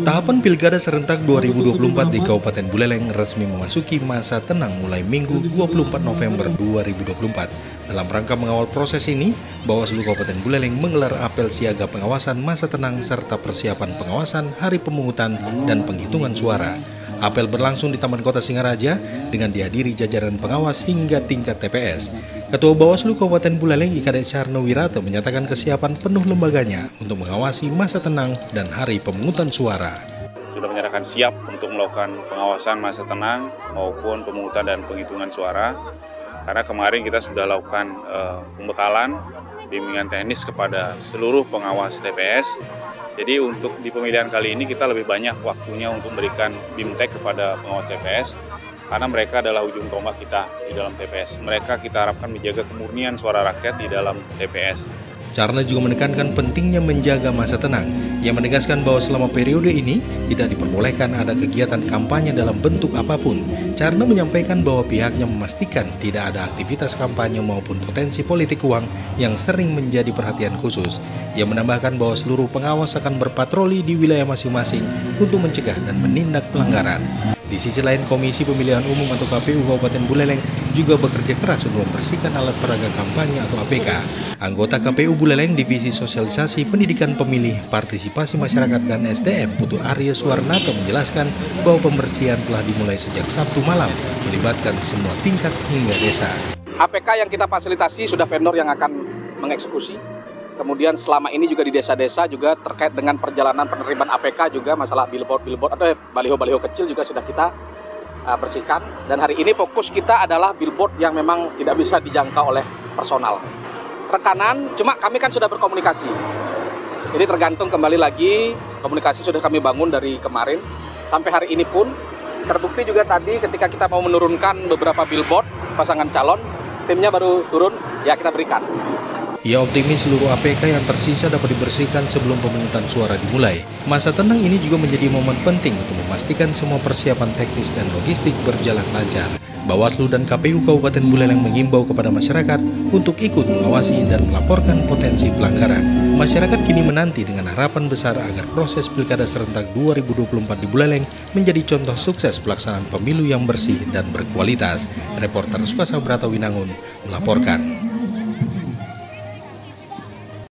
Tahapan Pilkada Serentak 2024 di Kabupaten Buleleng resmi memasuki masa tenang mulai Minggu 24 November 2024. Dalam rangka mengawal proses ini, Bawaslu Kabupaten Buleleng menggelar apel siaga pengawasan masa tenang serta persiapan pengawasan hari pemungutan dan penghitungan suara. Apel berlangsung di Taman Kota Singaraja dengan dihadiri jajaran pengawas hingga tingkat TPS. Ketua Bawaslu Kabupaten Buleleng IKD Carno Wirata menyatakan kesiapan penuh lembaganya untuk mengawasi masa tenang dan hari pemungutan suara. Sudah menyatakan siap untuk melakukan pengawasan masa tenang maupun pemungutan dan penghitungan suara. Karena kemarin kita sudah lakukan pembekalan, bimbingan teknis kepada seluruh pengawas TPS. Jadi untuk di pemilihan kali ini kita lebih banyak waktunya untuk memberikan BIMTEK kepada pengawas TPS. Karena mereka adalah ujung tombak kita di dalam TPS. Mereka kita harapkan menjaga kemurnian suara rakyat di dalam TPS. Carna juga menekankan pentingnya menjaga masa tenang. Ia menegaskan bahwa selama periode ini tidak diperbolehkan ada kegiatan kampanye dalam bentuk apapun. Carna menyampaikan bahwa pihaknya memastikan tidak ada aktivitas kampanye maupun potensi politik uang yang sering menjadi perhatian khusus. Ia menambahkan bahwa seluruh pengawas akan berpatroli di wilayah masing-masing untuk mencegah dan menindak pelanggaran. Di sisi lain, Komisi Pemilihan Umum atau KPU Kabupaten Buleleng juga bekerja keras untuk membersihkan alat peraga kampanye atau APK. Anggota KPU Buleleng Divisi Sosialisasi Pendidikan Pemilih, Partisipasi Masyarakat dan SDM Putu Arya Suwarnato menjelaskan bahwa pembersihan telah dimulai sejak Sabtu malam, melibatkan semua tingkat hingga desa. APK yang kita fasilitasi sudah vendor yang akan mengeksekusi. Kemudian selama ini juga di desa-desa juga terkait dengan perjalanan penerimaan APK juga masalah billboard atau baliho-baliho kecil juga sudah kita bersihkan. Dan hari ini fokus kita adalah billboard yang memang tidak bisa dijangkau oleh personal. Rekanan, cuma kami kan sudah berkomunikasi. Jadi tergantung kembali lagi, komunikasi sudah kami bangun dari kemarin. Sampai hari ini pun terbukti juga tadi ketika kita mau menurunkan beberapa billboard pasangan calon, timnya baru turun, ya kita berikan. Ia optimis seluruh APK yang tersisa dapat dibersihkan sebelum pemungutan suara dimulai. Masa tenang ini juga menjadi momen penting untuk memastikan semua persiapan teknis dan logistik berjalan lancar. Bawaslu dan KPU Kabupaten Buleleng mengimbau kepada masyarakat untuk ikut mengawasi dan melaporkan potensi pelanggaran. Masyarakat kini menanti dengan harapan besar agar proses Pilkada Serentak 2024 di Buleleng menjadi contoh sukses pelaksanaan pemilu yang bersih dan berkualitas. Reporter Suasa Brata Winangun melaporkan.